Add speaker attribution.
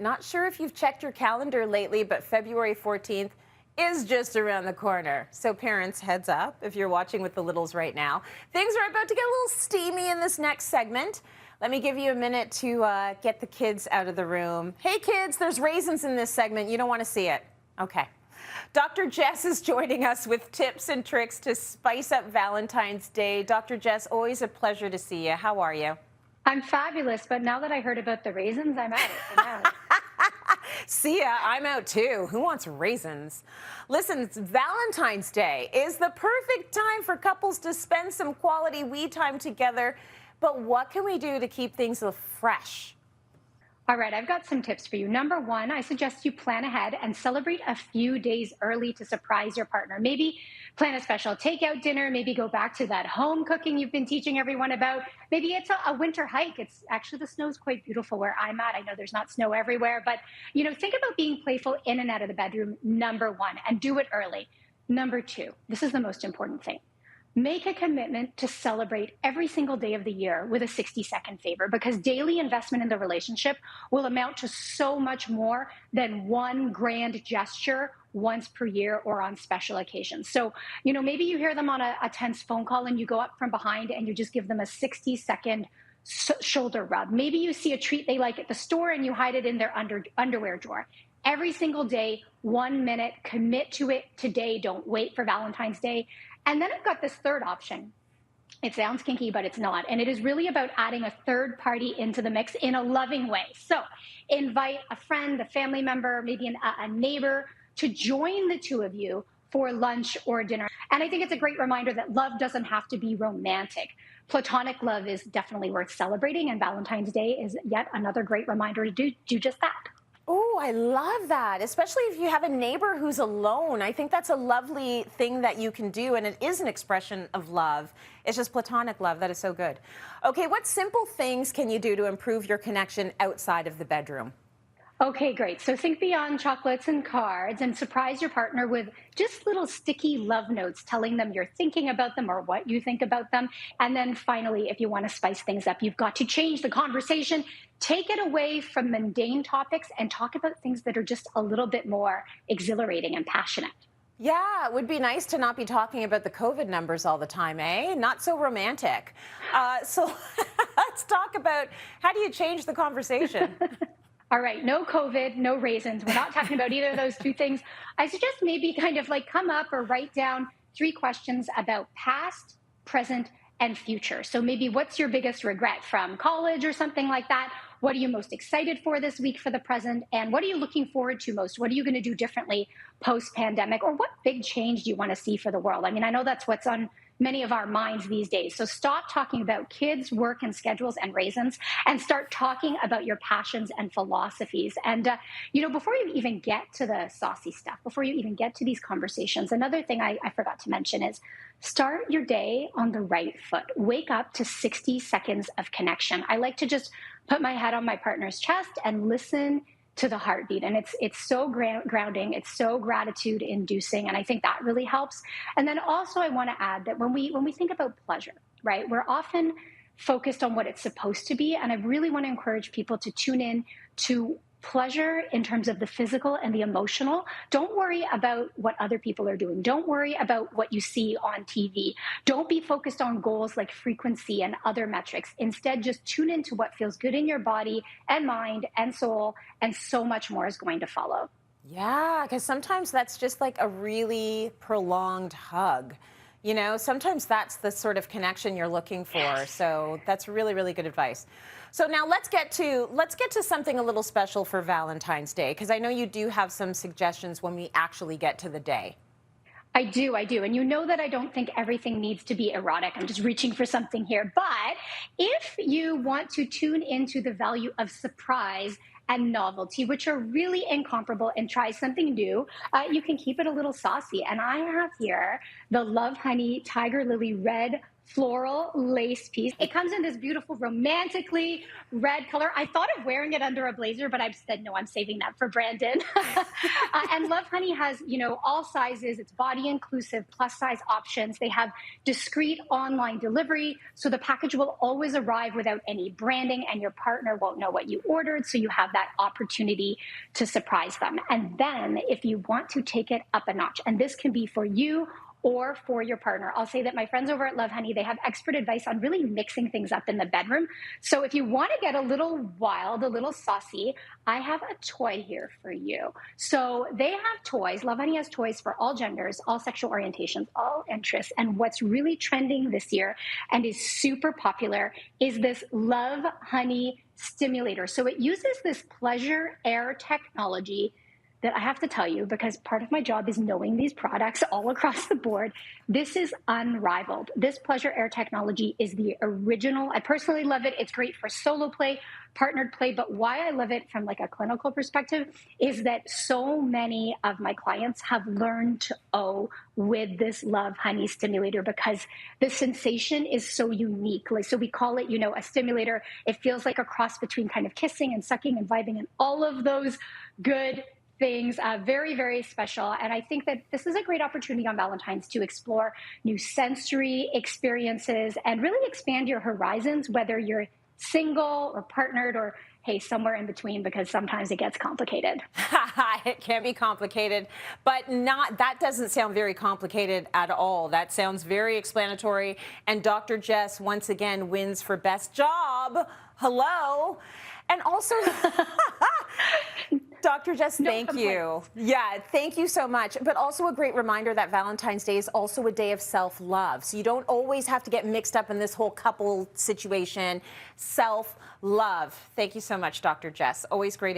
Speaker 1: Not sure if you've checked your calendar lately, but February 14th is just around the corner. So parents, heads up if you're watching with the littles right now. Things are about to get a little steamy in this next segment. Let me give you a minute to get the kids out of the room. Hey kids, there's raisins in this segment. You don't want to see it. Okay. Dr. Jess is joining us with tips and tricks to spice up Valentine's Day. Dr. Jess, always a pleasure to see you. How are you?
Speaker 2: I'm fabulous, but now that I heard about the raisins, I'm out. I'm out.
Speaker 1: See ya, I'm out too. Who wants raisins? Listen, it's Valentine's Day is the perfect time for couples to spend some quality we time together. But what can we do to keep things fresh?
Speaker 2: All right, I've got some tips for you. Number one, I suggest you plan ahead and celebrate a few days early to surprise your partner. Maybe plan a special takeout dinner, maybe go back to that home cooking you've been teaching everyone about. Maybe it's a winter hike. It's actually, the snow's quite beautiful where I'm at. I know there's not snow everywhere, but think about being playful in and out of the bedroom, number one, and do it early. Number two, this is the most important thing. Make a commitment to celebrate every single day of the year with a 60-second favor, because daily investment in the relationship will amount to so much more than one grand gesture once per year or on special occasions. So, maybe you hear them on a tense phone call and you go up from behind and you just give them a 60-second shoulder rub. Maybe you see a treat they like at the store and you hide it in their underwear drawer. Every single day, 1 minute, commit to it today. Don't wait for Valentine's Day. And then I've got this third option. It sounds kinky, but it's not. And it is really about adding a third party into the mix in a loving way. So invite a friend, a family member, maybe a neighbor to join the two of you for lunch or dinner. And I think it's a great reminder that love doesn't have to be romantic. Platonic love is definitely worth celebrating. And Valentine's Day is yet another great reminder to do just that.
Speaker 1: Oh, I love that, especially if you have a neighbor who's alone. I think that's a lovely thing that you can do, and it is an expression of love. It's just platonic love. That is so good. Okay, what simple things can you do to improve your connection outside of the bedroom?
Speaker 2: Okay, great. So think beyond chocolates and cards and surprise your partner with just little sticky love notes telling them you're thinking about them or what you think about them. And then finally, if you want to spice things up, you've got to change the conversation, take it away from mundane topics and talk about things that are just a little bit more exhilarating and passionate.
Speaker 1: Yeah, it would be nice to not be talking about the COVID numbers all the time, eh? Not so romantic. So let's talk about, how do you change the conversation?
Speaker 2: All right, no COVID, no raisins. We're not talking about either of those two things. I suggest maybe kind of like come up or write down 3 questions about past, present, and future. So maybe what's your biggest regret from college or something like that? What are you most excited for this week for the present? And what are you looking forward to most? What are you going to do differently post-pandemic? Or what big change do you want to see for the world? I mean, I know that's what's on many of our minds these days. So stop talking about kids, work, and schedules and raisins, and start talking about your passions and philosophies. And, before you even get to the saucy stuff, before you even get to these conversations, another thing I forgot to mention is start your day on the right foot. Wake up to 60 seconds of connection. I like to just put my head on my partner's chest and listen to the heartbeat. And it's so grounding. It's so gratitude inducing. And I think that really helps. And then also I want to add that when we think about pleasure, right, we're often focused on what it's supposed to be. And I really want to encourage people to tune in to pleasure in terms of the physical and the emotional. Don't worry about what other people are doing. Don't worry about what you see on TV. Don't be focused on goals like frequency and other metrics. Instead, just tune into what feels good in your body and mind and soul, and so much more is going to follow.
Speaker 1: Yeah, because sometimes that's just like a really prolonged hug. Sometimes that's the sort of connection you're looking for.
Speaker 2: Yes.
Speaker 1: So that's really, really good advice. So now let's get to something a little special for Valentine's Day, because I know you do have some suggestions when we actually get to the day.
Speaker 2: I do. And you know that I don't think everything needs to be erotic. I'm just reaching for something here. But if you want to tune into the value of surprise and novelty, which are really incomparable, and try something new, you can keep it a little saucy. And I have here the Love Honey Tiger Lily Red floral lace piece. It comes in this beautiful romantically red color. I thought of wearing it under a blazer, but I said, no, I'm saving that for Brandon. And Love Honey has, all sizes. It's body inclusive, plus size options. They have discreet online delivery. So the package will always arrive without any branding and your partner won't know what you ordered. So you have that opportunity to surprise them. And then if you want to take it up a notch, and this can be for you or for your partner. I'll say that my friends over at Love Honey, they have expert advice on really mixing things up in the bedroom. So if you want to get a little wild, a little saucy, I have a toy here for you. So they have toys. Love Honey has toys for all genders, all sexual orientations, all interests. And what's really trending this year and is super popular is this Love Honey Stimulator. So it uses this pleasure air technology that I have to tell you, because part of my job is knowing these products all across the board. This is unrivaled. This pleasure air technology is the original. I personally love it. It's great for solo play, partnered play, but why I love it from like a clinical perspective is that so many of my clients have learned to O with this Love Honey Stimulator because the sensation is so unique. Like, so we call it, a stimulator. It feels like a cross between kind of kissing and sucking and vibing and all of those good things. Very, very special. And I think that this is a great opportunity on Valentine's to explore new sensory experiences and really expand your horizons, whether you're single or partnered or, hey, somewhere in between, because sometimes it gets complicated.
Speaker 1: It can be complicated, but that doesn't sound very complicated at all. That sounds very explanatory. And Dr. Jess once again wins for best job. Hello. And also, Dr. Jess, thank you. Yeah, thank you so much. But also a great reminder that Valentine's Day is also a day of self-love. So you don't always have to get mixed up in this whole couple situation. Self-love. Thank you so much, Dr. Jess. Always great.